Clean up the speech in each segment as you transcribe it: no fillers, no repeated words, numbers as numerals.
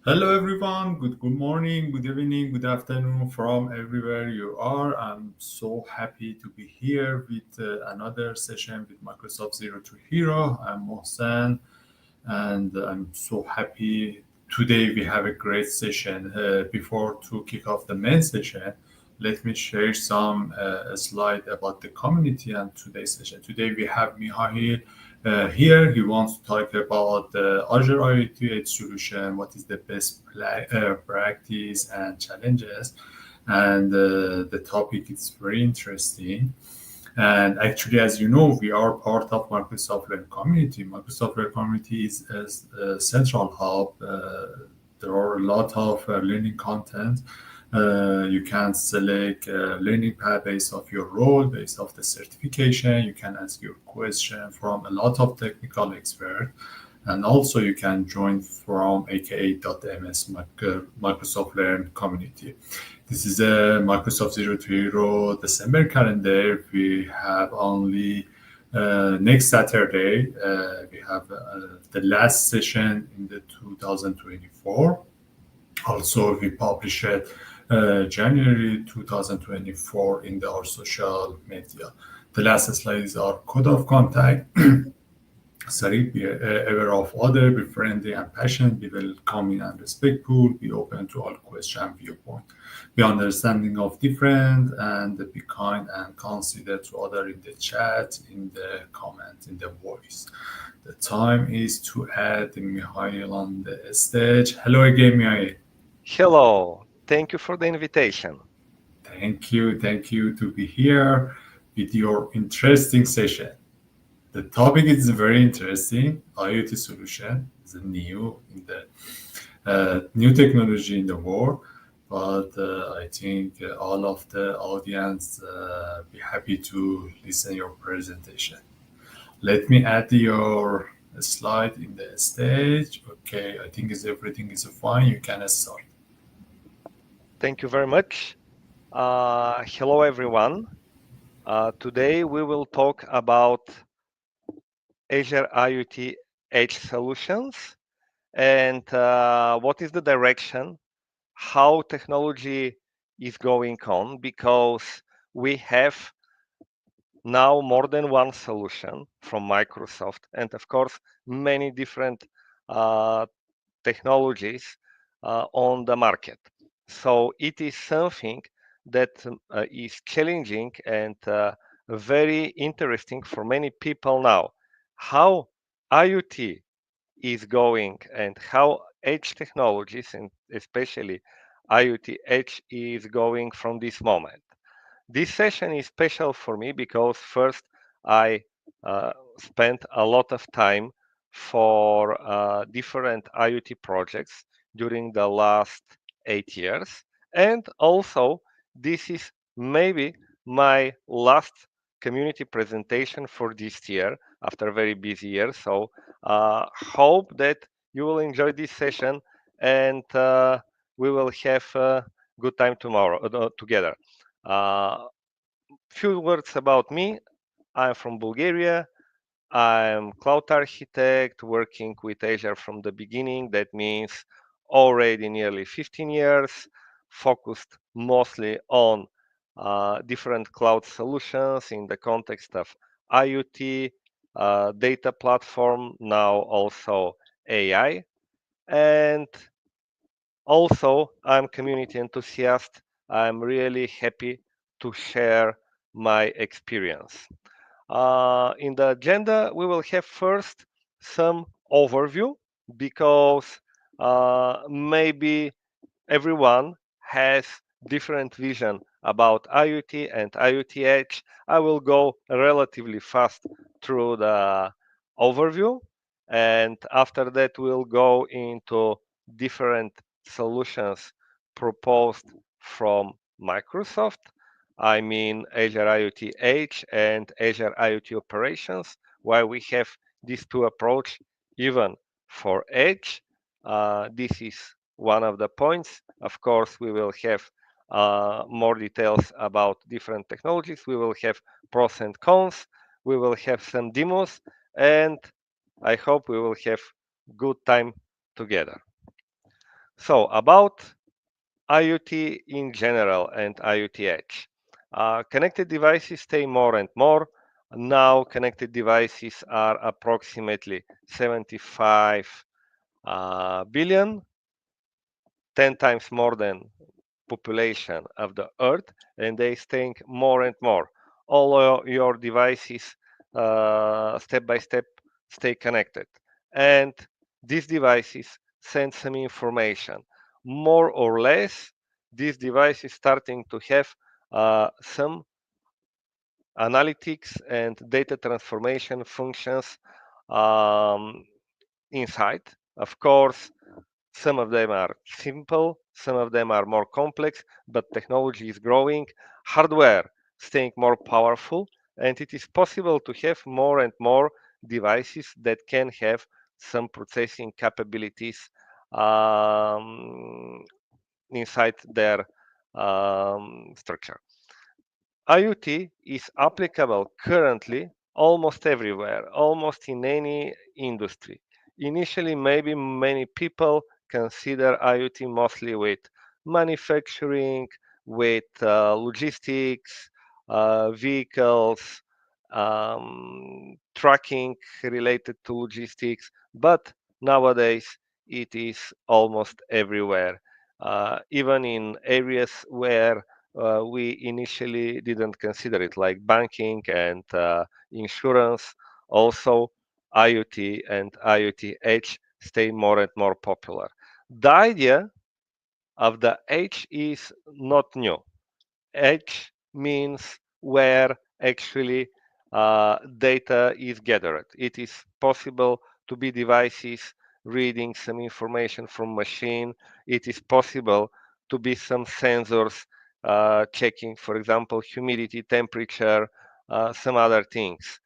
Hello, everyone. Good morning, good evening, good afternoon from everywhere you are. I'm so happy to be here with another session with Microsoft Zero to Hero. I'm Mohsen, and I'm so happy. Today we have a great session. Before to kick off the main session, let me share some slide about the community and today's session. Today we have Mihail here. He wants to talk about the Azure IoT Edge solution, what is the best practice and challenges. And the topic is very interesting. And actually, as you know, we are part of Microsoft Learn Community. Microsoft Learn Community is a central hub. There are a lot of learning content. You can select a learning path based off your role, based off the certification. You can ask your question from a lot of technical experts. And also you can join from aka.ms Microsoft Learn Community. This is a Microsoft Zero to Hero December calendar. We have only next Saturday. We have the last session in the 2024. Also, we publish it January 2024 in our social media. The last slide is our code of contact. Sorry, be aware of other, be friendly and passionate, be welcoming and respectful, be open to all question and viewpoint, be understanding of different, and be kind and considerate to other in the chat, in the comment, in the voice. The time is to add Mihail on the stage. Hello again, Mihail. Hello, thank you for the invitation. Thank you to be here with your interesting session. The topic is very interesting. IoT solution is new in the new technology in the world, but I think all of the audience be happy to listen your presentation. Let me add your slide in the stage. Okay, I think is everything is fine. You can start. Thank you very much. Hello, everyone. Today we will talk about Azure IoT Edge solutions and what is the direction, how technology is going on, because we have now more than one solution from Microsoft, and of course, many different uh, technologies on the market. So it is something that is challenging and very interesting for many people now. How IoT is going and how edge technologies, and especially IoT edge, is going from this moment. This session is special for me because first I spent a lot of time for different IoT projects during the last 8 years. And also, this is maybe my last community presentation for this year after a very busy year. So, hope that you will enjoy this session and we will have a good time tomorrow together. Uh, Few words about me. I'm from Bulgaria. I'm cloud architect working with Azure from the beginning. That means already nearly 15 years, focused mostly on different cloud solutions in the context of IoT, data platform, now also AI. And also, I'm community enthusiast. I'm really happy to share my experience. In the agenda, we will have first some overview because maybe everyone has different vision about IoT and IoT Edge. I will go relatively fast through the overview, and after that we'll go into different solutions proposed from Microsoft. I mean Azure IoT Edge and Azure IoT Operations, why we have these two approach even for Edge. This is one of the points. Of course, we will have more details about different technologies. We will have pros and cons. We will have some demos, and I hope we will have good time together. So about IoT in general and IoT Edge. Connected devices stay more and more. Now connected devices are approximately 75 billion, 10 times more than population of the earth, and they staying more and more. All your devices step by step stay connected, and these devices send some information. More or less, these devices starting to have some analytics and data transformation functions um, inside. Of course, some of them are simple, some of them are more complex, but technology is growing, hardware staying more powerful, and it is possible to have more and more devices that can have some processing capabilities um, inside their structure. IoT is applicable currently almost everywhere, almost in any industry. Initially, maybe many people consider IoT mostly with manufacturing, with logistics, vehicles, tracking related to logistics, but nowadays it is almost everywhere, even in areas where we initially didn't consider it, like banking and insurance. Also, IoT and IoT Edge stay more and more popular. The idea of the Edge is not new. Edge means where actually data is gathered. It is possible to be devices reading some information from machine. It is possible to be some sensors checking, for example, humidity, temperature, some other things.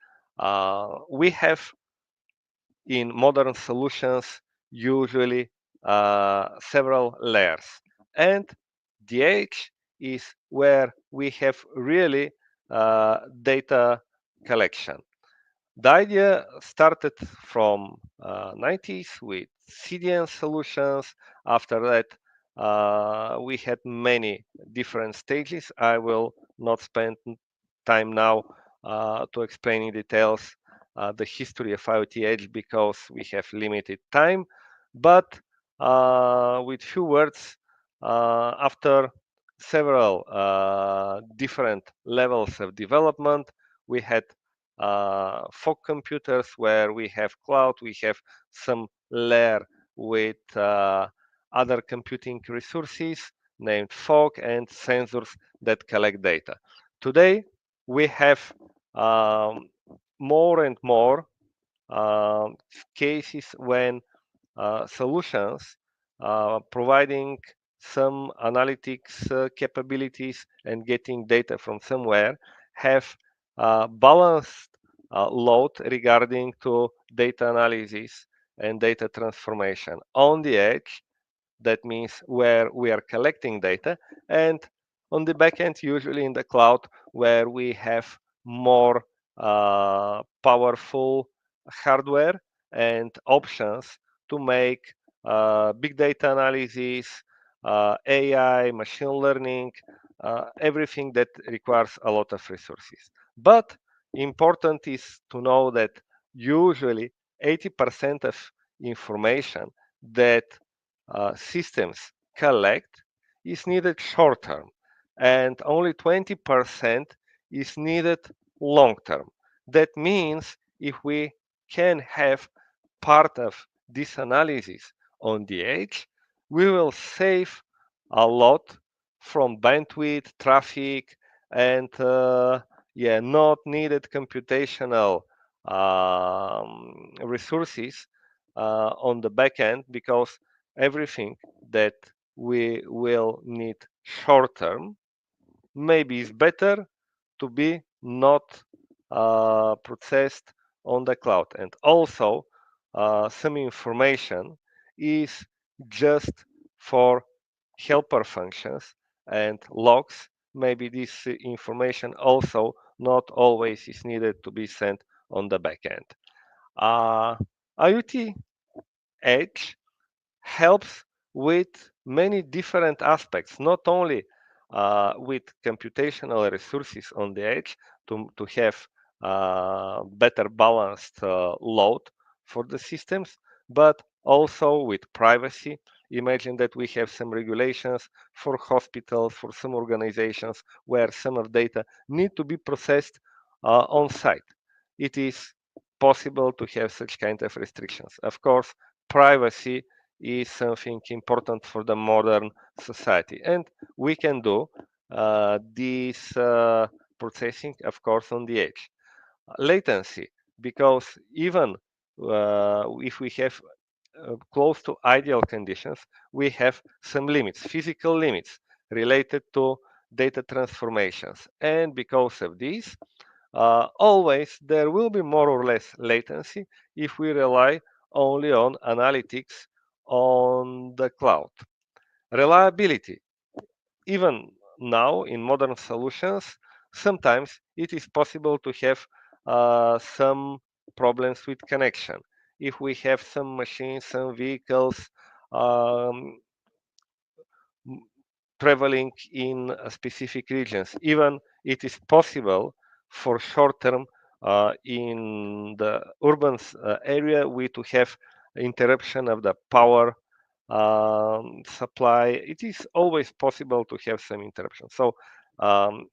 We have in modern solutions usually several layers, and the edge is where we have really data collection. The idea started from 90s with CDN solutions. After that, we had many different stages. I will not spend time now to explain in details the history of IoT Edge because we have limited time. But with few words, after several different levels of development, we had fog computers where we have cloud, we have some layer with other computing resources named fog and sensors that collect data. Today, we have um, more and more cases when solutions providing some analytics capabilities and getting data from somewhere have balanced load regarding to data analysis and data transformation on the edge. That means where we are collecting data, and on the backend, usually in the cloud, where we have more powerful hardware and options to make big data analysis, AI, machine learning, everything that requires a lot of resources. But important is to know that usually 80% of information that systems collect is needed short term, and only 20% is needed long term. That means if we can have part of this analysis on the edge, we will save a lot from bandwidth, traffic, and not needed computational resources on the back end, because everything that we will need short term maybe is better to be not processed on the cloud. And also, some information is just for helper functions and logs. Maybe this information also not always is needed to be sent on the backend. Uh, IoT Edge helps with many different aspects, not only with computational resources on the edge to have better balanced load for the systems, but also with privacy. Imagine that we have some regulations for hospitals, for some organizations where some of data need to be processed on site. It is possible to have such kind of restrictions. Of course, privacy is something important for the modern society, and we can do this processing, of course, on the edge. Latency, because even if we have close to ideal conditions, we have some limits, physical limits related to data transformations. And because of this, always there will be more or less latency if we rely only on analytics on the cloud. Reliability, even now in modern solutions, sometimes it is possible to have some problems with connection. If we have some machines, some vehicles um, traveling in specific regions, even it is possible for short term in the urban area we to have interruption of the power supply. It is always possible to have some interruption. So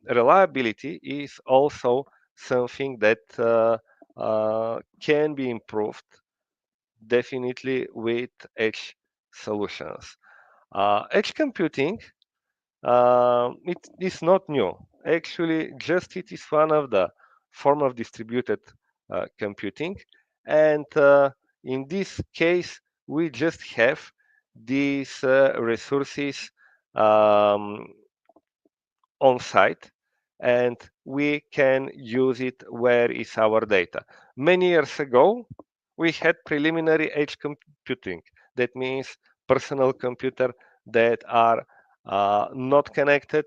reliability is also something that can be improved definitely with edge solutions. Edge computing, it is not new. Actually, just it is one of the form of distributed computing, and in this case, we just have these resources um, on site, and we can use it where is our data. Many years ago, we had preliminary edge computing. That means personal computer that are not connected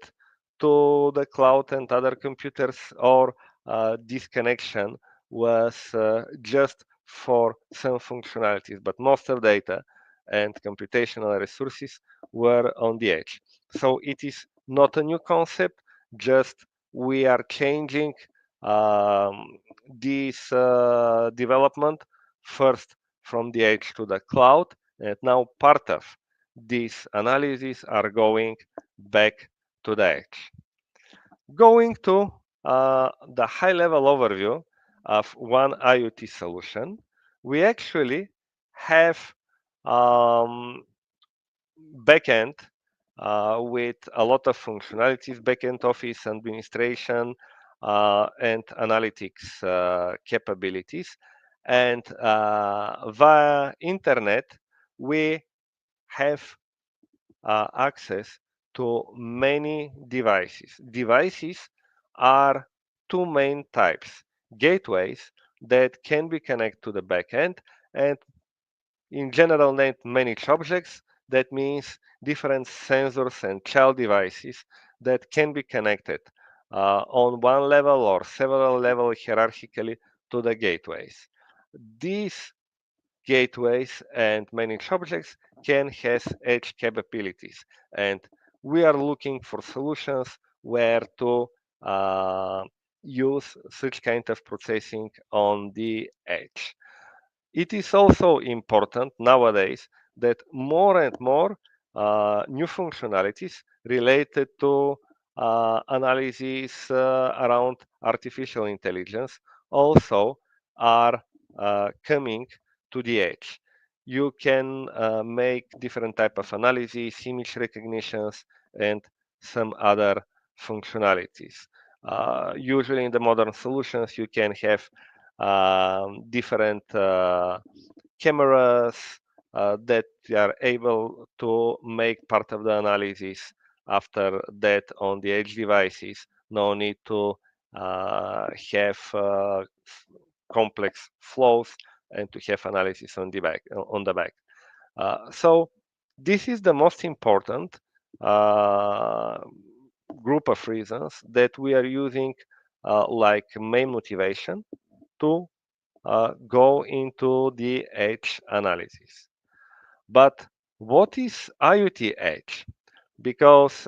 to the cloud and other computers, or this connection was just for some functionalities, but most of data and computational resources were on the edge. So it is not a new concept, just we are changing um, this development first from the edge to the cloud, and now part of these analyses are going back to the edge. Going to the high level overview of one IoT solution, we actually have um, backend with a lot of functionalities, backend office administration and analytics capabilities. And via internet, we have access to many devices. Devices are two main types: gateways that can be connected to the backend, and in general named managed objects. That means different sensors and child devices that can be connected on one level or several levels hierarchically to the gateways. These gateways and managed objects can have edge capabilities, and we are looking for solutions where to uh, use such kind of processing on the edge. It is also important nowadays that more and more new functionalities related to analysis around artificial intelligence also are coming to the edge. You can make different type of analysis, image recognitions, and some other functionalities. Usually in the modern solutions, you can have different cameras that are able to make part of the analysis. After that, on the edge devices, no need to have complex flows and to have analysis on the back. So this is the most important uh, group of reasons that we are using like main motivation to go into the edge analysis. But What is IoT Edge? Because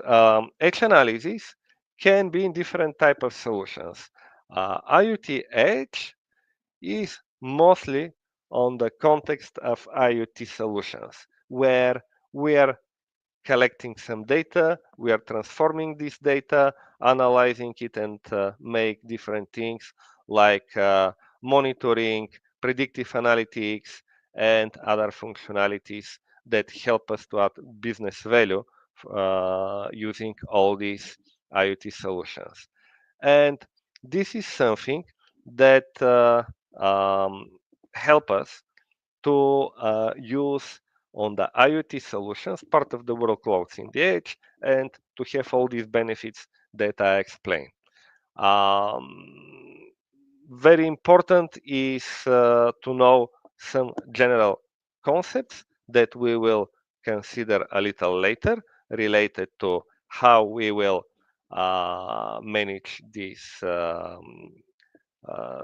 edge analysis can be in different type of solutions. IoT Edge is mostly on the context of IoT solutions, where we are collecting some data, we are transforming this data, analyzing it, and make different things like monitoring, predictive analytics, and other functionalities that help us to add business value using all these IoT solutions. And this is something that um, help us to use on the IoT solutions, part of the workloads in the edge, and to have all these benefits that I explained. Um, Very important is to know some general concepts that we will consider a little later related to how we will manage these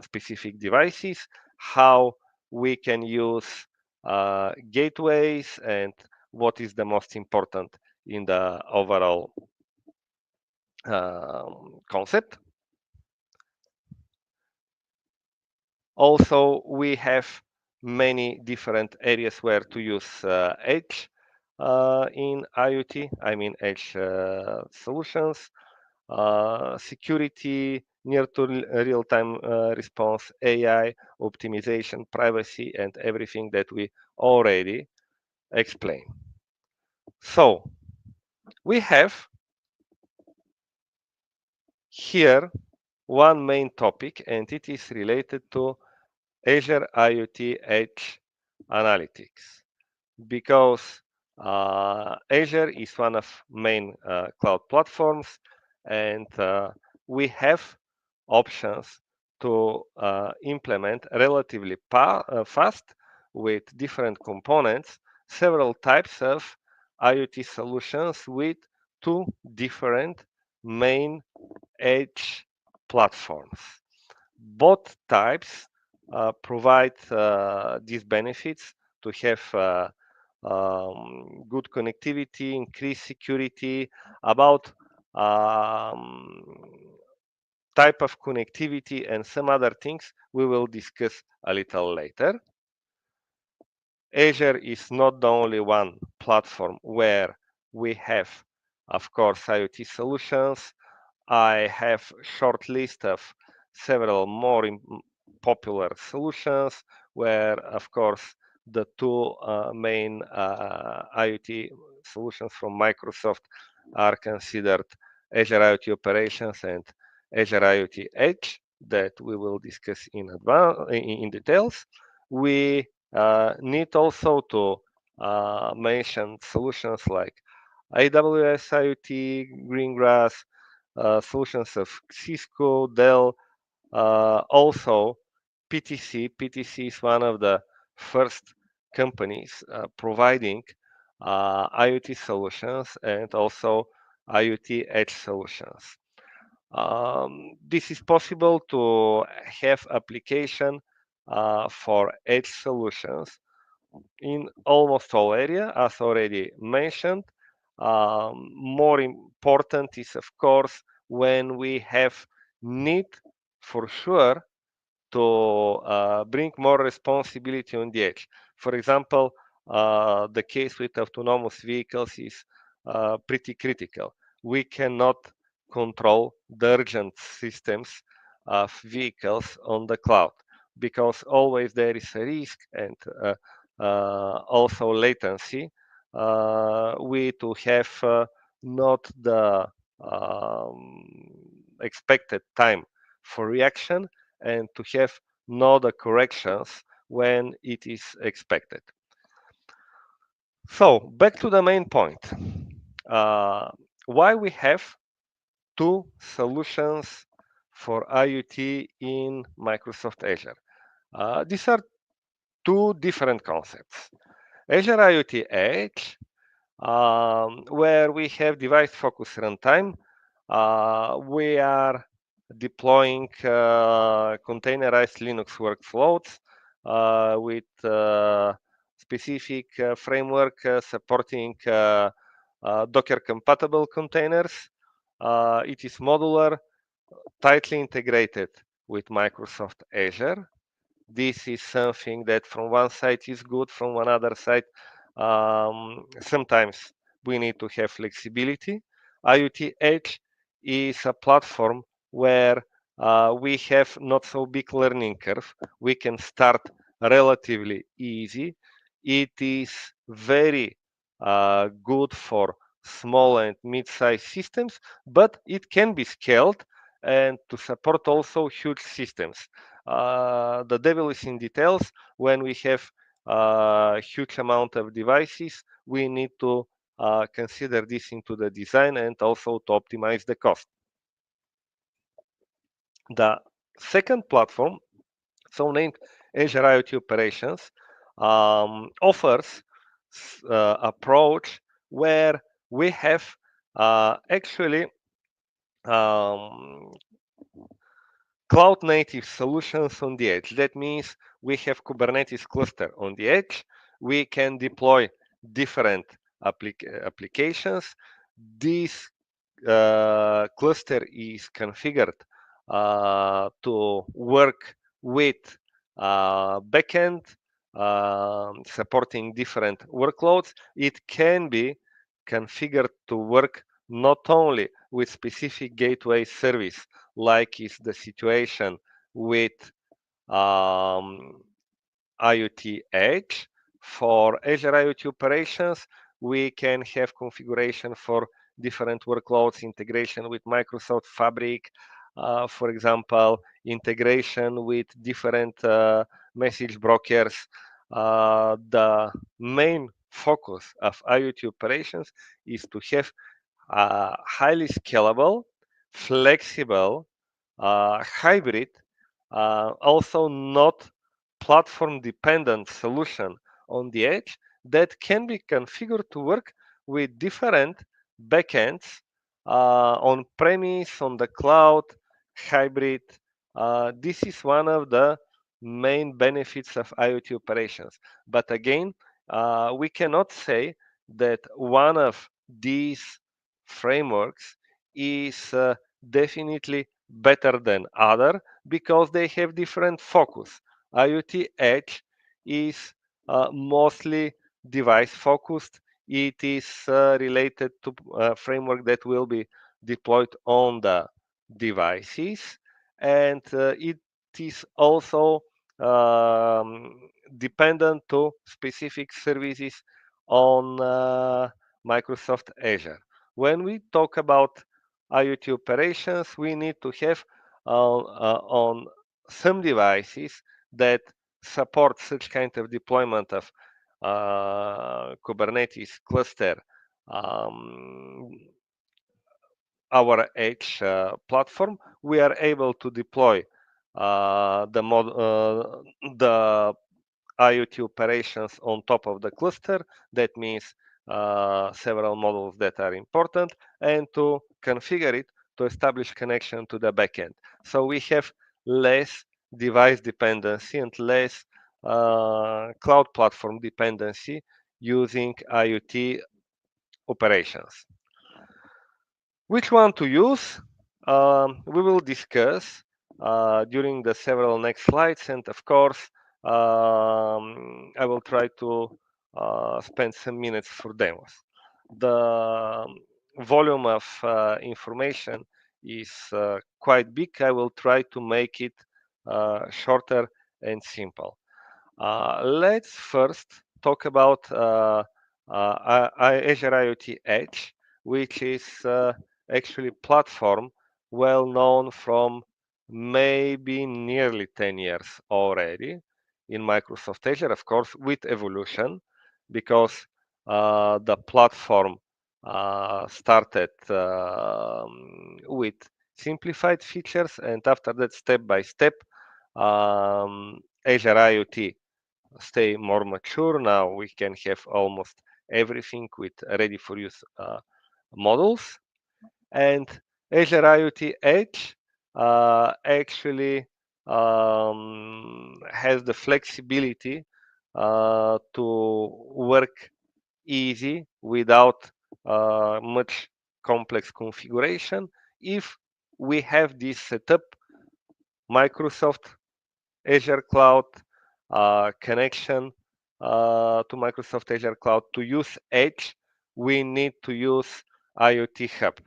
specific devices, how we can use gateways, and what is the most important in the overall concept. Also, we have many different areas where to use edge in IoT, I mean edge solutions, security, near to real-time response, AI, optimization, privacy, and everything that we already explained. So we have here one main topic, and it is related to Azure IoT Edge Analytics, because Azure is one of main cloud platforms, and we have options to implement relatively fast with different components several types of IoT solutions with two different main edge platforms. Both types provide these benefits to have good connectivity, increased security. About um, type of connectivity and some other things we will discuss a little later. Azure is not the only one platform where we have, of course, IoT solutions. I have short list of several more popular solutions where, of course, the two main IoT solutions from Microsoft are considered Azure IoT Operations and Azure IoT Edge that we will discuss in in details. We need also to mention solutions like AWS IoT, Greengrass, solutions of Cisco, Dell, also PTC. PTC is one of the first companies providing IoT solutions and also IoT edge solutions. This is possible to have application for edge solutions in almost all area, as already mentioned. More important is, of course, when we have need for sure to bring more responsibility on the edge. For example, the case with autonomous vehicles is pretty critical. We cannot control the urgent systems of vehicles on the cloud because always there is a risk and also latency. We to have not the expected time for reaction and to have no the corrections when it is expected. So back to the main point. Uh, why we have two solutions for IoT in Microsoft Azure? These are two different concepts. Azure IoT Edge, where we have device-focused runtime. We are deploying containerized Linux workflows with specific framework supporting Docker compatible containers. It is modular, tightly integrated with Microsoft Azure. This is something that from one side is good, from another side, sometimes we need to have flexibility. IoT Edge is a platform where we have not so big learning curve. We can start relatively easy. It is very good for small and mid-sized systems, but it can be scaled and to support also huge systems. The devil is in details. When we have a huge amount of devices, we need to consider this into the design and also to optimize the cost. The second platform, so named Azure IoT Operations, offers approach where we have actually um, cloud native solutions on the edge. That means we have Kubernetes cluster on the edge. We can deploy different applications. This cluster is configured to work with backend supporting different workloads. It can be configured to work not only with specific gateway service, like is the situation with um, IoT Edge. For Azure IoT operations, we can have configuration for different workloads, integration with Microsoft Fabric, for example, integration with different message brokers. The main focus of IoT operations is to have a highly scalable, flexible, hybrid, also not platform dependent solution on the edge that can be configured to work with different backends on premise, on the cloud, hybrid. This is one of the main benefits of IoT operations. But again, we cannot say that one of these frameworks is definitely better than other because they have different focus. IoT Edge is mostly device focused. It is related to a framework that will be deployed on the devices, and it is also dependent to specific services on Microsoft Azure. When we talk about IoT operations, we need to have on some devices that support such kind of deployment of Kubernetes cluster, um, our Edge platform, we are able to deploy the IoT operations on top of the cluster. That means several models that are important, and to configure it to establish connection to the backend. So we have less device dependency and less cloud platform dependency using IoT operations. Which one to use? We will discuss during the several next slides, and of course, I will try to spend some minutes for demos. The volume of information is quite big. I will try to make it shorter and simple. Let's first talk about Azure IoT Edge, which is actually platform well known from maybe nearly 10 years already in Microsoft Azure, of course, with evolution, because the platform started with simplified features, and after that, step by step, Azure IoT stay more mature. Now we can have almost everything with ready for use models. And Azure IoT Edge actually has the flexibility to work easy without much complex configuration if we have this setup, Microsoft Azure Cloud connection to Microsoft Azure Cloud. To use Edge, we need to use IoT Hub.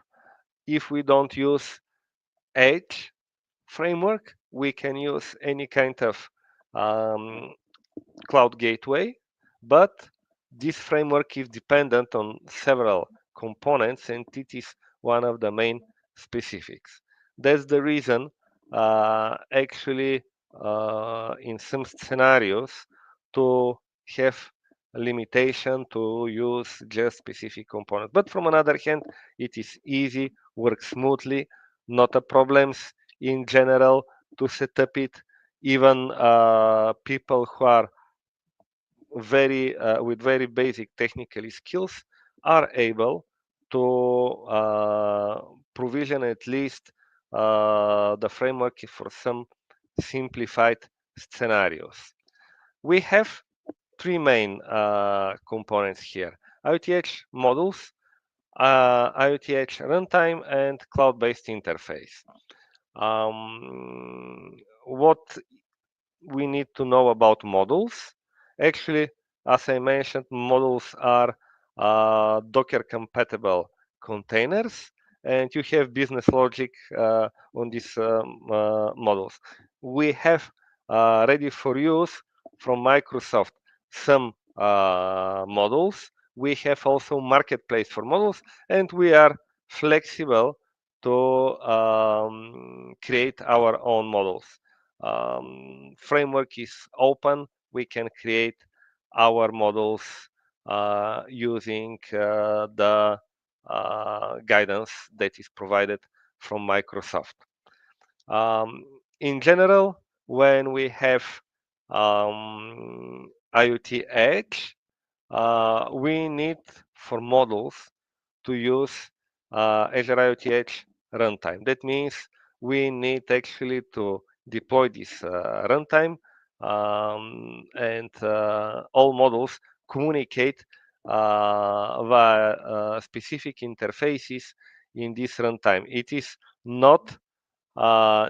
If we don't use Edge framework, we can use any kind of um, cloud gateway, but this framework is dependent on several components, and it is one of the main specifics. That's the reason, actually, in some scenarios, to have a limitation to use just specific components. But from another hand, it is easy, works smoothly, not a problems in general to set up it. Even people who are very with very basic technical skills are able to provision at least the framework for some simplified scenarios. We have three main components here: IoT Edge modules, IoT Edge runtime, and cloud-based interface. What we need to know about models. Actually, as I mentioned, models are Docker compatible containers, and you have business logic on these models. We have ready for use from Microsoft some models. We have also marketplace for models, and we are flexible to create our own models. Framework is open. We can create our models using the guidance that is provided from Microsoft. In general, when we have IoT Edge, we need for models to use Azure IoT Edge runtime. That means we need actually to deploy this runtime, and all models communicate via specific interfaces in this runtime. It is not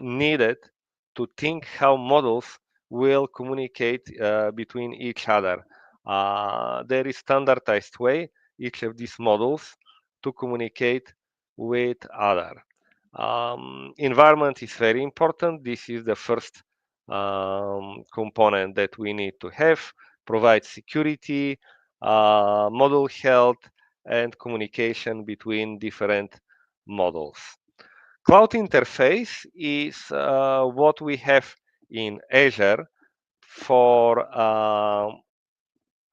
needed to think how models will communicate between each other. There is standardized way each of these models to communicate with other. Environment is very important. This is the first component that we need to have. Provide security, model health, and communication between different models. Cloud interface is what we have in Azure for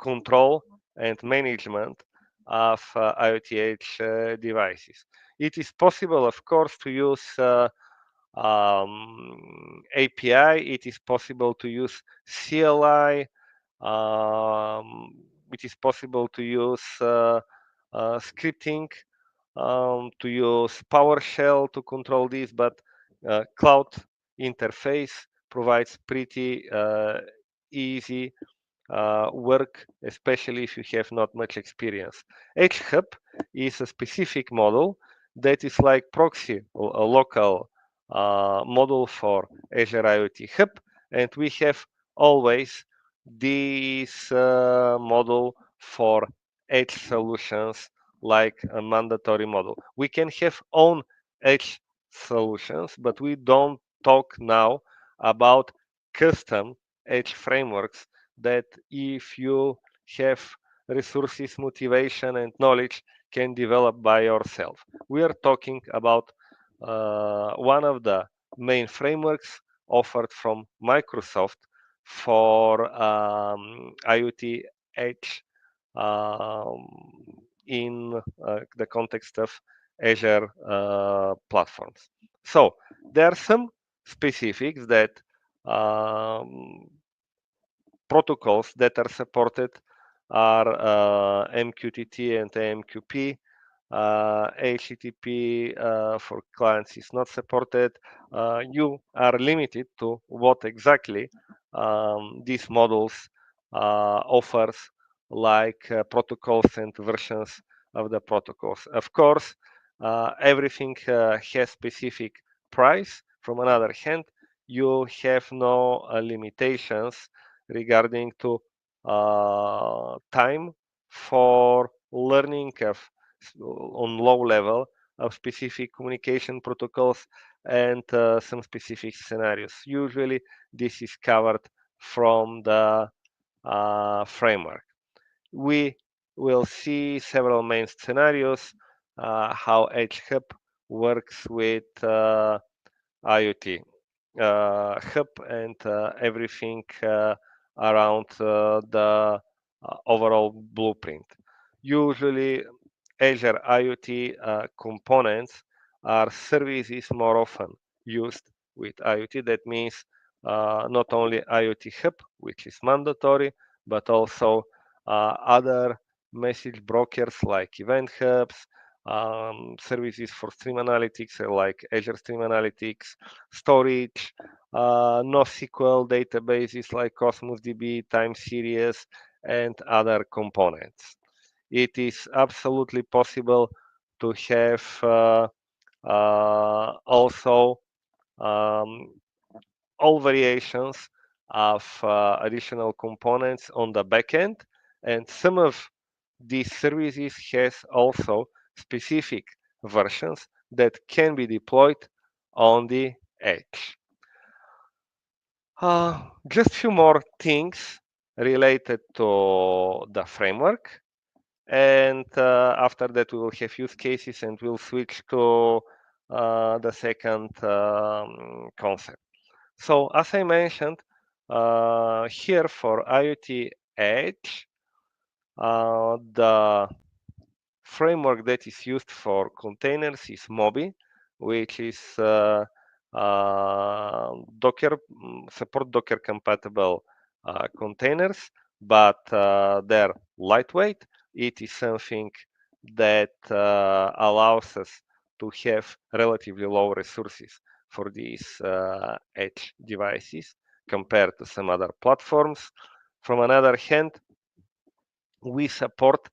control and management of IoT Edge devices. It is possible, of course, to use API. It is possible to use CLI. It is possible to use scripting, to use PowerShell to control this, but cloud interface provides pretty easy work, especially if you have not much experience. Edge Hub is a specific model that is like proxy, a local model for Azure IoT Hub, and we have always this model for edge solutions like a mandatory model. We can have own edge solutions, but we don't talk now about custom edge frameworks that if you have resources, motivation, and knowledge can develop by yourself. We are talking about one of the main frameworks offered from Microsoft for IoT Edge um, in the context of Azure platforms. So there are some specifics that protocols that are supported are MQTT and AMQP. HTTP for clients is not supported. You are limited to what exactly these models offers like protocols and versions of the protocols. Of course, everything has specific price. From another hand, you have no limitations regarding to time for learning of on low level of specific communication protocols and some specific scenarios. Usually, this is covered from the framework. We will see several main scenarios, how Edge Hub works with IoT Hub and everything around the overall blueprint. Usually, Azure IoT components are services more often used with IoT. That means not only IoT Hub, which is mandatory, but also other message brokers like Event Hubs, services for stream analytics like Azure Stream Analytics, storage, NoSQL databases like Cosmos DB, time series, and other components. It is absolutely possible to have also um, all variations of additional components on the backend, and some of these services has also specific versions that can be deployed on the edge. Just few more things related to the framework, and after that we will have use cases and we'll switch to the second concept. So as I mentioned, here for IoT Edge, the framework that is used for containers is Mobi, which is Docker support Docker compatible containers, but they're lightweight. It is something that allows us to have relatively low resources for these edge devices compared to some other platforms. From another hand, we support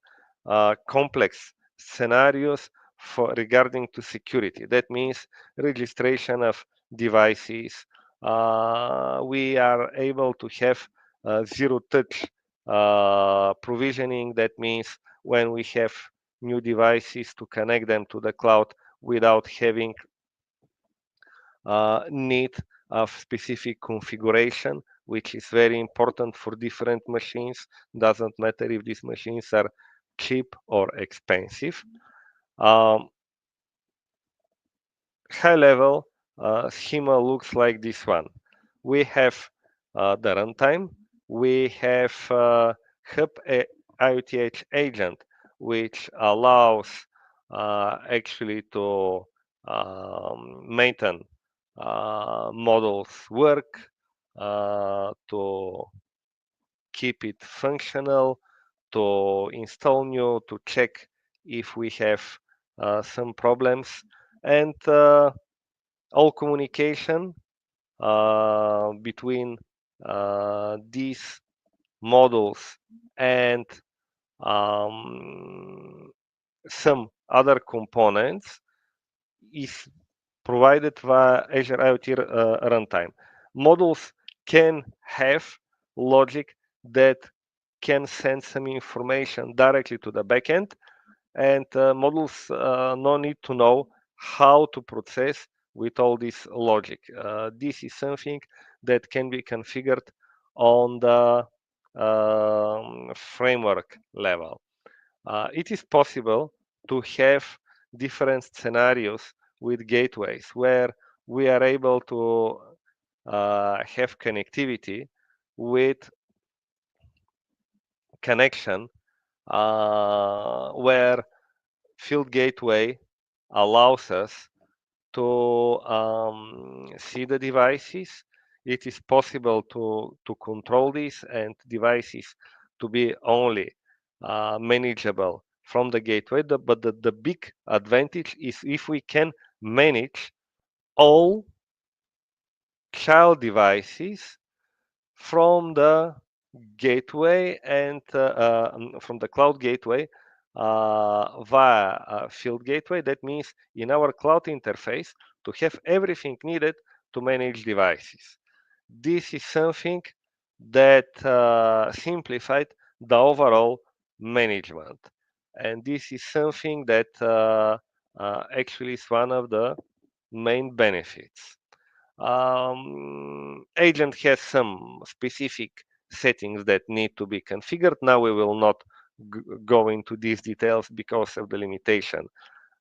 complex scenarios for regarding to security. That means registration of devices. We are able to have zero touch provisioning. That means when we have new devices to connect them to the cloud without having need of specific configuration, which is very important for different machines. Doesn't matter if these machines are cheap or expensive. Um, High level schema looks like this one. We have the runtime. We have Hub IoT Edge agent, which allows actually to maintain models work, to keep it functional, to install new, to check if we have some problems, and all communication between these models and um, some other components is provided via Azure IoT runtime. Models can have logic that can send some information directly to the backend, and models no need to know how to process with all this logic. This is something that can be configured on the framework level. It is possible to have different scenarios with gateways where we are able to have connectivity with connection where field gateway allows us to see the devices. It is possible to control this and devices to be only manageable from the gateway. But the big advantage is if we can manage all child devices from the gateway and from the cloud gateway via field gateway. That means in our cloud interface to have everything needed to manage devices. This is something that simplified the overall management, and this is something that actually is one of the main benefits. Agent has some specific settings that need to be configured. Now we will not go into these details because of the limitation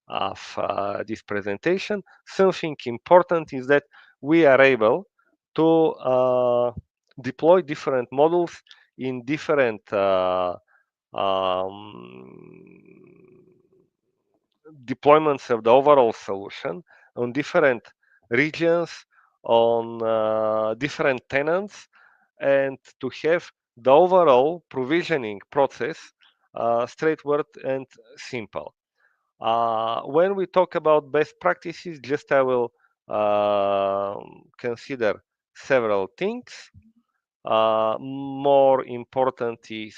of this presentation. Something important is that we are able to deploy different models in different um, deployments of the overall solution on different regions, on different tenants, and to have the overall provisioning process straightforward and simple. When we talk about best practices, just I will consider several things. More important is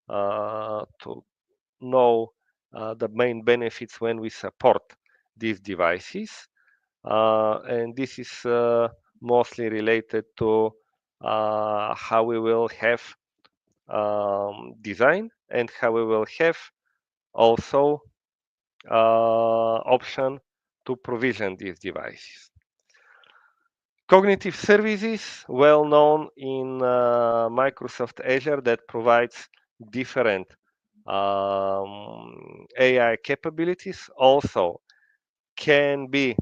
to know the main benefits when we support these devices. And this is mostly related to how we will have design and how we will have also option to provision these devices. Cognitive services, well known in Microsoft Azure, that provides different AI capabilities, also can be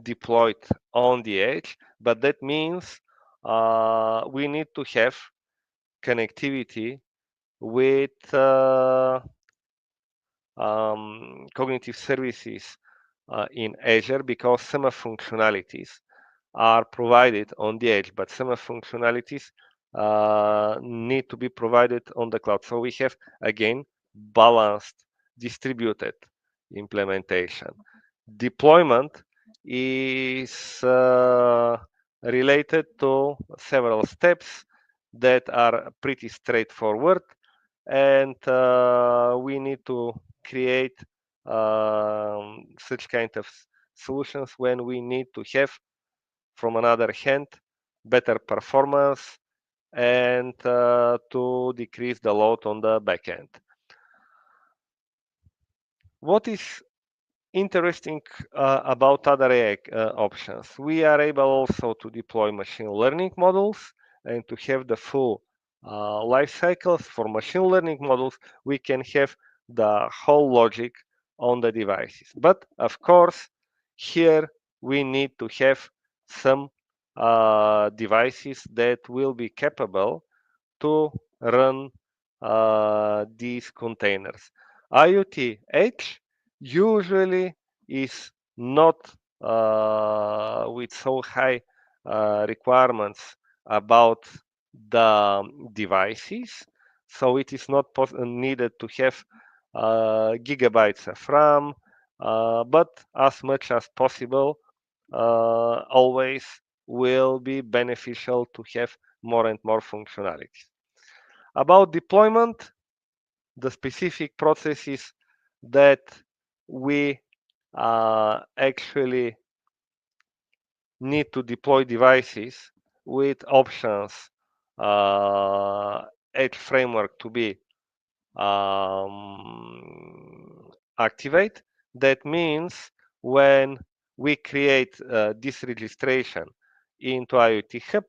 deployed on the edge, but that means we need to have connectivity with cognitive services in Azure, because some of functionalities are provided on the edge, but some of functionalities need to be provided on the cloud. So we have again balanced, distributed implementation. Deployment is related to several steps that are pretty straightforward, and we need to create such kind of solutions when we need to have, from another hand, better performance and to decrease the load on the backend. What is interesting about other AI options? We are able also to deploy machine learning models and to have the full life cycles. For machine learning models, we can have the whole logic on the devices. But of course, here we need to have some devices that will be capable to run these containers. IoT Edge usually is not with so high requirements about the devices, so it is not needed to have gigabytes of RAM, but as much as possible, always will be beneficial to have more and more functionalities. About deployment, the specific processes that we actually need to deploy devices with options Edge framework to be activate. That means when we create this registration into IoT Hub,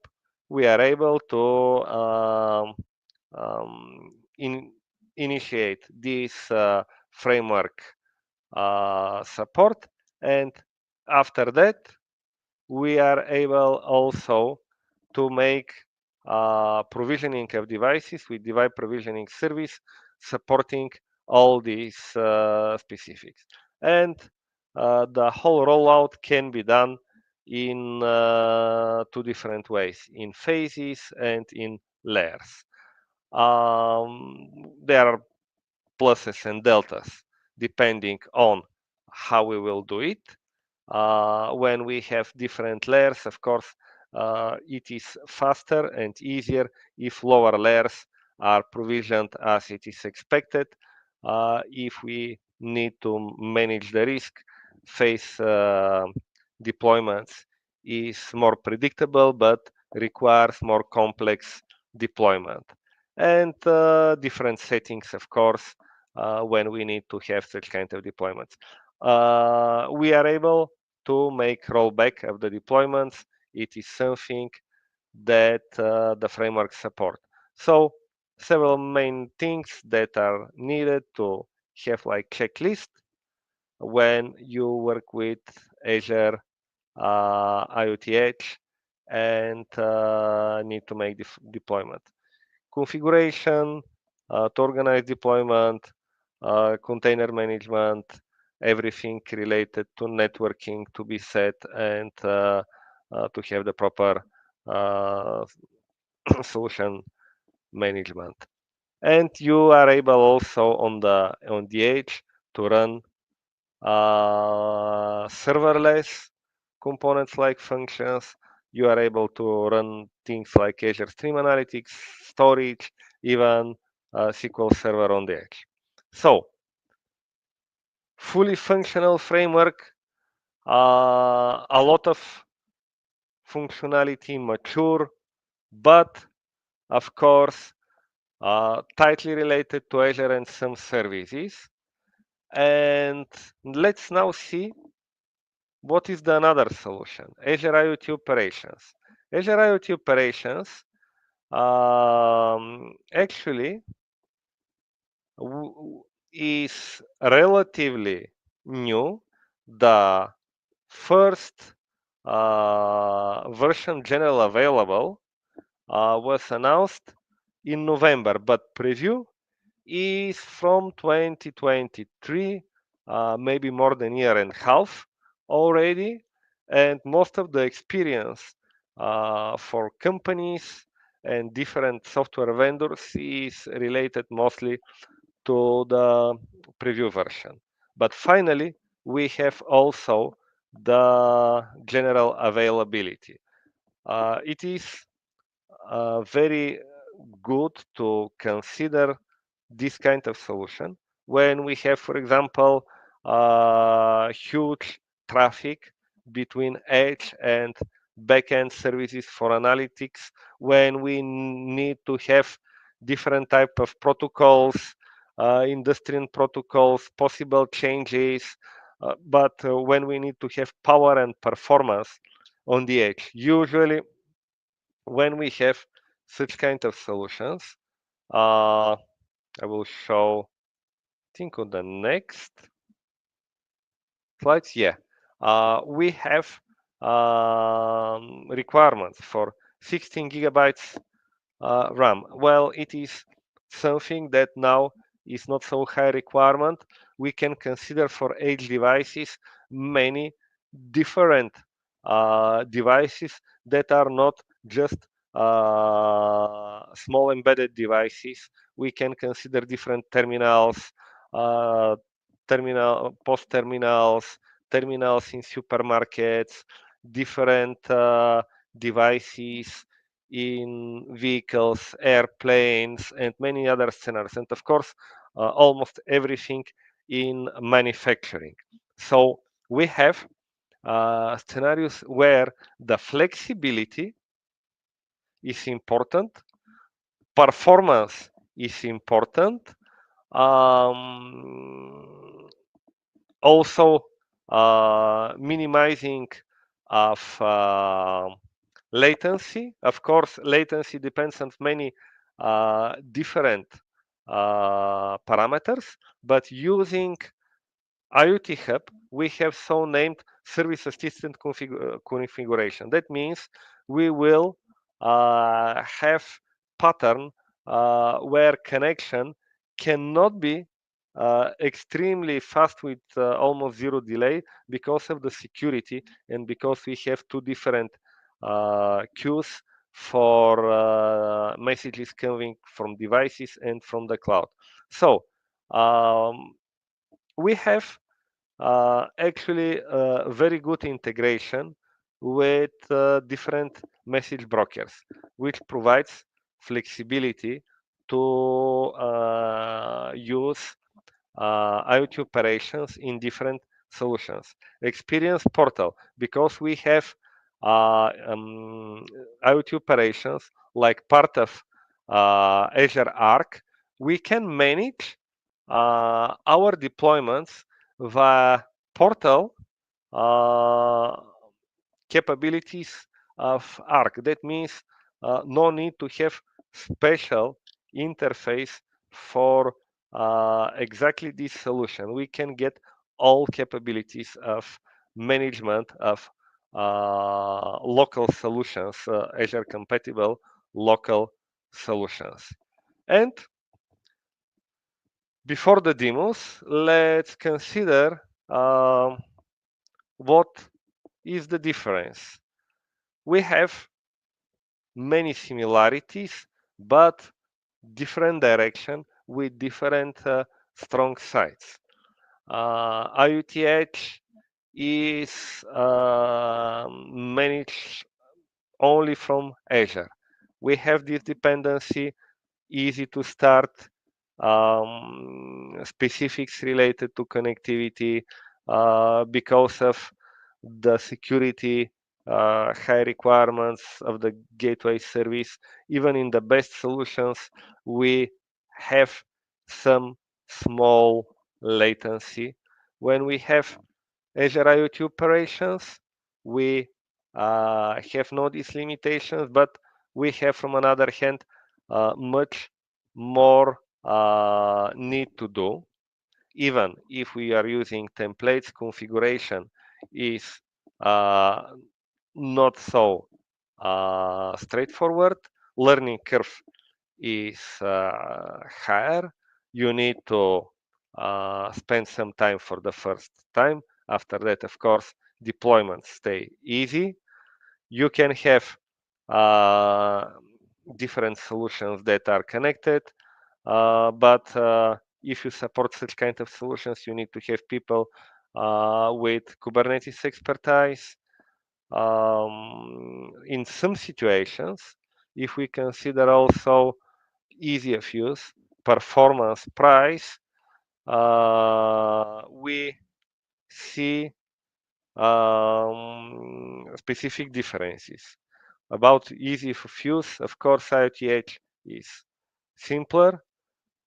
we are able to initiate this framework support, and after that we are able also to make provisioning of devices with device provisioning service supporting all these specifics, and the whole rollout can be done in two different ways, in phases and in layers. There are pluses and deltas depending on how we will do it. When we have different layers, of course, it is faster and easier if lower layers are provisioned as it is expected. If we need to manage the risk, phase deployments is more predictable but requires more complex deployment. And different settings, of course, when we need to have such kind of deployments. We are able to make rollback of the deployments. It is something that the framework support. So several main things that are needed to have like checklist when you work with Azure IoT Edge and need to make deployment. Configuration, to organize deployment, container management, everything related to networking to be set and to have the proper uh, solution management. And you are able also on the edge to run serverless components like functions. You are able to run things like Azure Stream Analytics, storage, even SQL Server on the edge. So, fully functional framework, a lot of functionality mature, but of course, tightly related to Azure and some services. And let's now see what is the another solution? Azure IoT Operations. Azure IoT Operations actually is relatively new. The first version general available was announced in November, but preview is from 2023, maybe more than a year and a half already. And most of the experience for companies and different software vendors is related mostly to the preview version. But finally, we have also the general availability. It is very good to consider this kind of solution when we have, for example, huge traffic between edge and backend services for analytics, when we need to have different type of protocols, industrial protocols, possible changes, but when we need to have power and performance on the edge. Usually, when we have such kind of solutions, I will show, I think on the next slides, yeah, we have requirements for 16 gigabytes RAM. Well, it is something that now is not so high requirement. We can consider for edge devices many different devices that are not just small embedded devices. We can consider different terminals, uh, post terminals, terminals in supermarkets, different devices in vehicles, airplanes, and many other scenarios. And of course, almost everything in manufacturing. So we have scenarios where the flexibility is important, performance is important, um, also minimizing of latency. Of course, latency depends on many different parameters, but using IoT Hub, we have so named service assistant configuration. That means we will have pattern where connection cannot be extremely fast with almost zero delay because of the security and because we have two different queues for messages coming from devices and from the cloud. So we have actually a very good integration with different message brokers, which provides flexibility to use IoT operations in different solutions. Experience portal, because we have IoT operations like part of Azure Arc, we can manage our deployments via portal uh, capabilities of Arc. That means no need to have special interface for exactly this solution. We can get all capabilities of management of local solutions, Azure compatible local solutions. And before the demos, let's consider what is the difference. We have many similarities, but different direction with different strong sides. IoT Edge is managed only from Azure. We have this dependency, easy to start, specifics related to connectivity because of the security high requirements of the gateway service. Even in the best solutions, we have some small latency. When we have Azure IoT operations, we have no these limitations, but we have, from another hand, much more need to do. Even if we are using templates, configuration is not so straightforward. Learning curve is higher. You need to spend some time for the first time. After that, of course, deployments stay easy. You can have uh, different solutions that are connected, but if you support such kind of solutions, you need to have people with Kubernetes expertise. In some situations, if we consider also easy of use, performance, price, we see specific differences. About easy of use, of course, IoT Edge is simpler.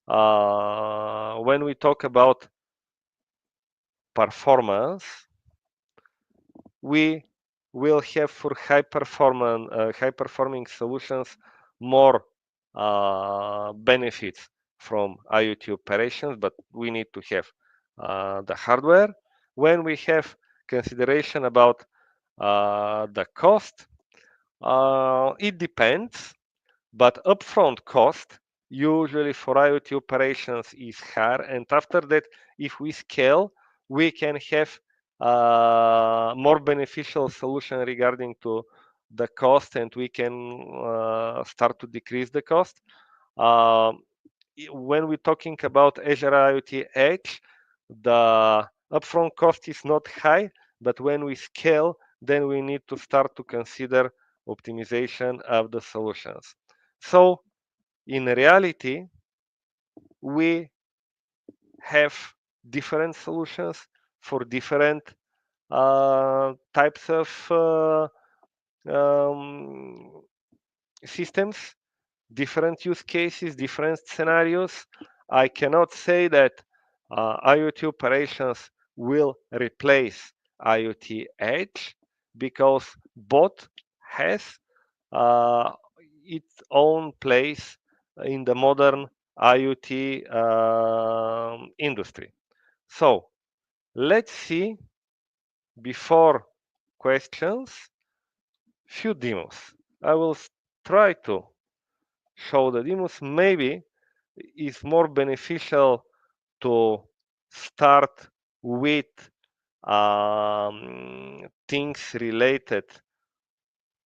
When we talk about performance, we will have for high performing solutions more benefits from IoT operations, but we need to have the hardware. When we have consideration about the cost, it depends, but upfront cost usually for IoT operations is higher, and after that, if we scale, we can have more beneficial solution regarding to the cost, and we can start to decrease the cost. Um, when we're talking about Azure IoT Edge, the upfront cost is not high, but when we scale, then we need to start to consider optimization of the solutions. So in reality, we have different solutions for different types of um, systems, different use cases, different scenarios. I cannot say that IoT operations will replace IoT Edge because both has uh, its own place in the modern IoT industry. So let's see, before questions, few demos. I will try to show the demos. Maybe it's more beneficial to start with things related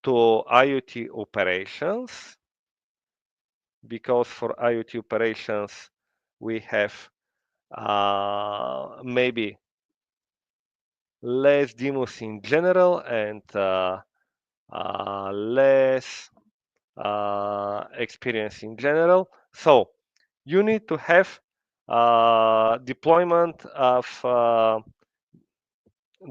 to IoT operations, because for IoT operations we have maybe less demos in general, and less experience in general. So you need to have deployment of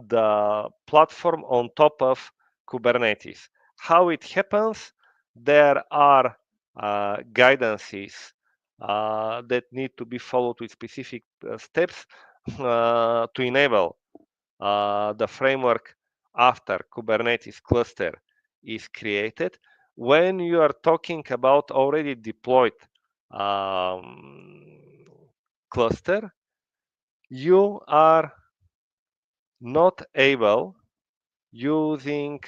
the platform on top of Kubernetes. How it happens? There are guidances that need to be followed with specific steps to enable the framework after Kubernetes cluster is created. When you are talking about already deployed um, cluster, you are not able using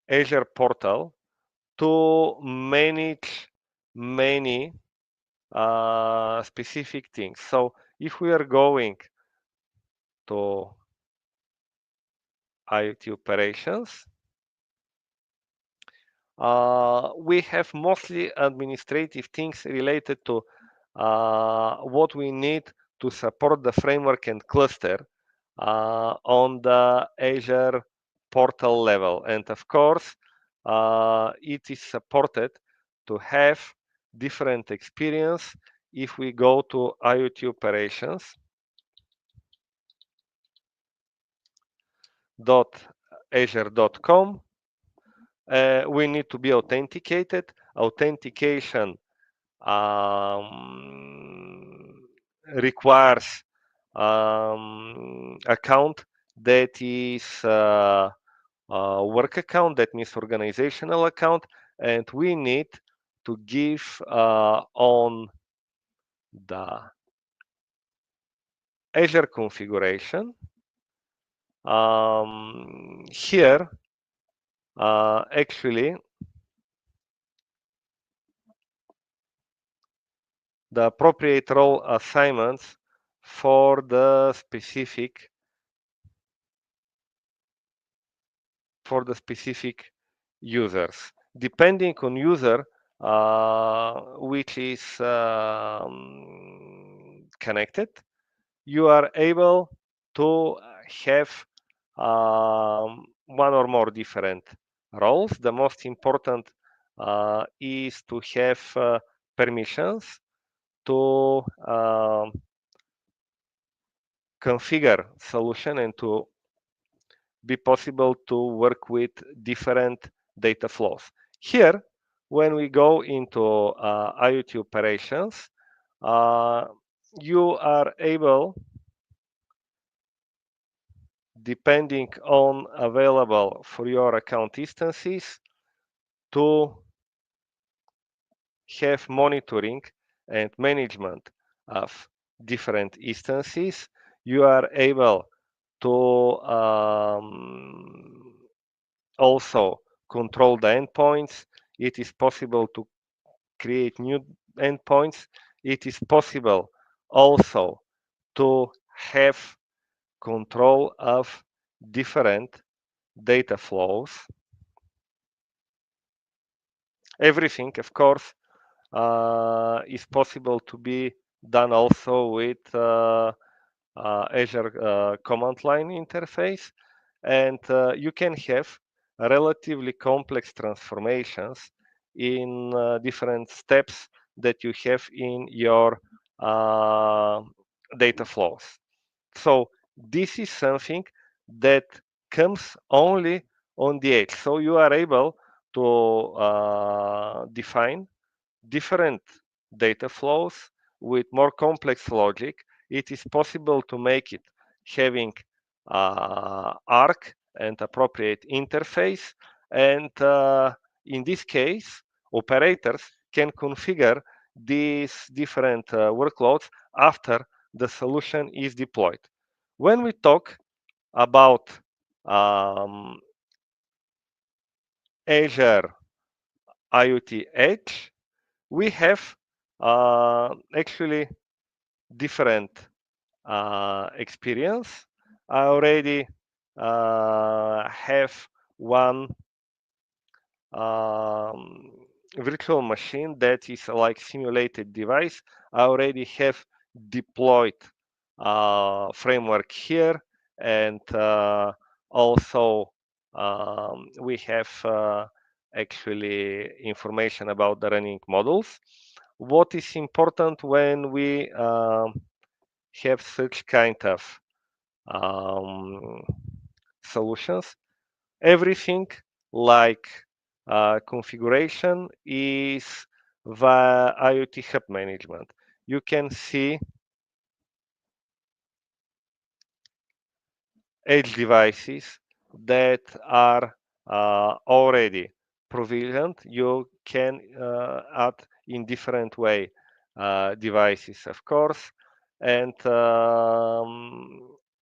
Azure portal to manage many specific things. So if we are going to IoT operations, we have mostly administrative things related to what we need to support the framework and cluster on the Azure portal level. And of course, it is supported to have different experience if we go to IoT operations azure.com. We need to be authenticated. Authentication requires account that is work account, that means organizational account, and we need to give on the Azure configuration. Here, actually, the appropriate role assignments for the specific users. Depending on user which is connected, you are able to have one or more different roles. The most important is to have permissions to configure solution and to be possible to work with different data flows. Here, when we go into IoT operations, you are able, depending on available for your account instances, to have monitoring and management of different instances. You are able to also control the endpoints. It is possible to create new endpoints. It is possible also to have control of different data flows. Everything, of course, is possible to be done also with Azure command line interface, and you can have relatively complex transformations in different steps that you have in your uh, data flows. So this is something that comes only on the edge. So you are able to define different data flows with more complex logic. It is possible to make it having arc and appropriate interface. And in this case, operators can configure these different workloads after the solution is deployed. When we talk about um, Azure IoT Edge, we have actually different experience. I already have one um, virtual machine that is like simulated device. I already have deployed framework here, and also we have actually information about the running models. What is important when we have such kind of um, solutions? Everything like configuration is via IoT hub management. You can see edge devices that are already provisioned. You can add in different way devices, of course, and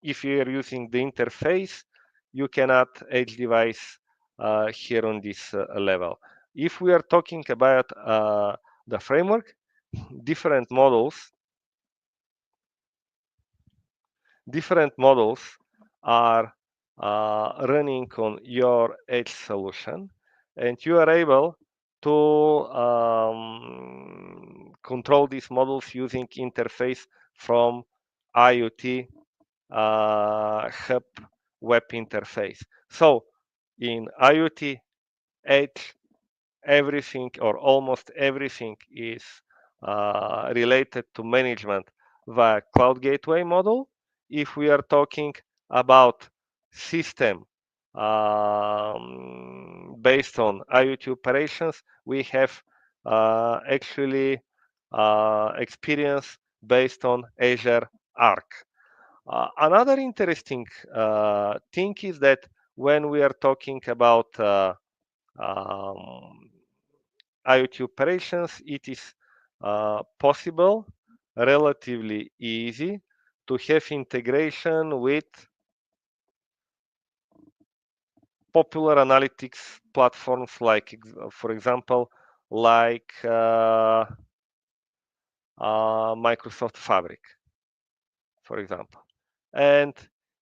if you are using the interface, you can add edge device here on this level. If we are talking about the framework, different models different models are running on your edge solution, and you are able to control these models using interface from IoT hub web interface. So in IoT Edge, everything or almost everything is related to management via cloud gateway model. If we are talking about system based on IoT operations, we have actually experience based on Azure Arc. Another interesting thing is that when we are talking about um, IoT operations, it is possible, relatively easy, to have integration with popular analytics platforms like, for example, like Microsoft Fabric, for example. And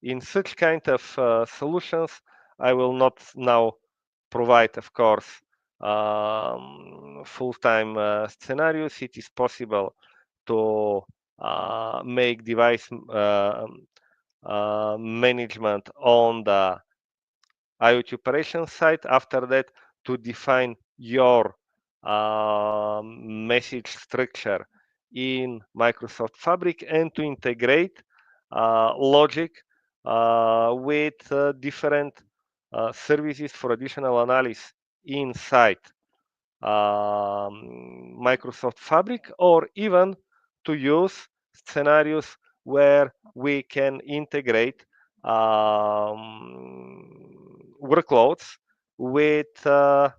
in such kind of solutions, I will not now provide, of course, full-time scenarios. It is possible to make device management on the IoT operation side. After that, to define your message structure in Microsoft Fabric and to integrate logic with different services for additional analysis inside Microsoft Fabric, or even to use scenarios where we can integrate workloads with Power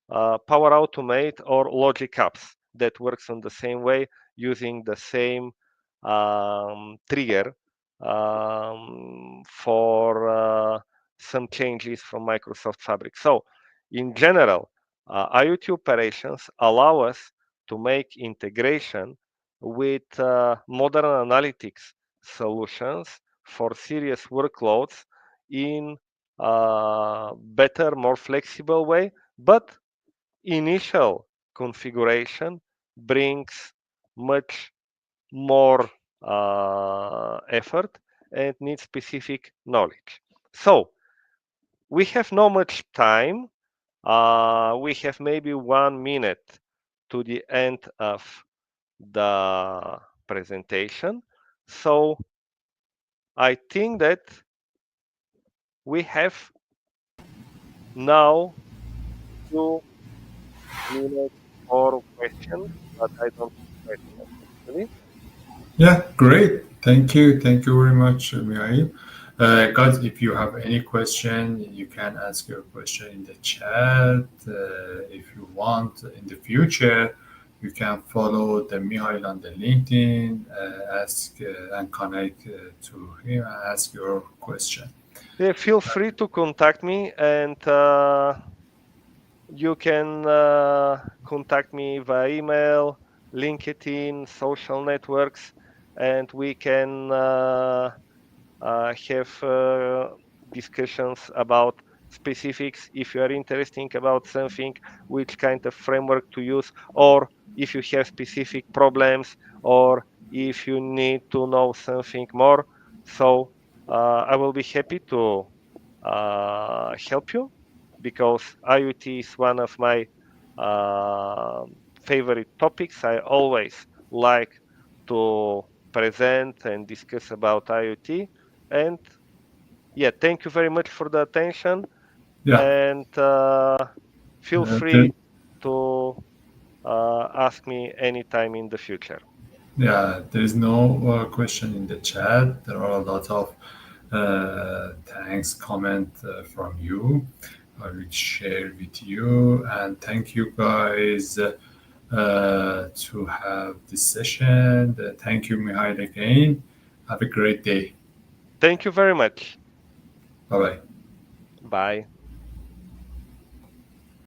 Automate or Logic Apps that works on the same way using the same trigger for some changes from Microsoft Fabric. So in general, IoT operations allow us to make integration with modern analytics solutions for serious workloads in a better, more flexible way, but initial configuration brings much more effort and needs specific knowledge. So we have not much time. We have maybe 1 minute to the end of the presentation. So I think that we have now 2 minutes for questions, but I don't have questions actually. Yeah, great. Thank you. Thank you very much, Mihail. Guys, if you have any question, you can ask your question in the chat. If you want in the future, you can follow the Mihail on the LinkedIn, ask and connect to him and ask your question. Yeah, feel free to contact me, and you can contact me via email, LinkedIn, social networks, and we can have discussions about specifics if you are interested about something, which kind of framework to use, or if you have specific problems or if you need to know something more. So I will be happy to help you because IoT is one of my uh, favorite topics. I always like to present and discuss about IoT. And yeah, thank you very much for the attention. Yeah. And feel Uh, free there, to ask me anytime in the future. yeah, there is no question in the chat. There are a lot of thanks comment from you. I will share with you, and thank you guys to have this session. Thank you, Mihail, again. Have a great day. Thank you very much. Bye bye. Bye.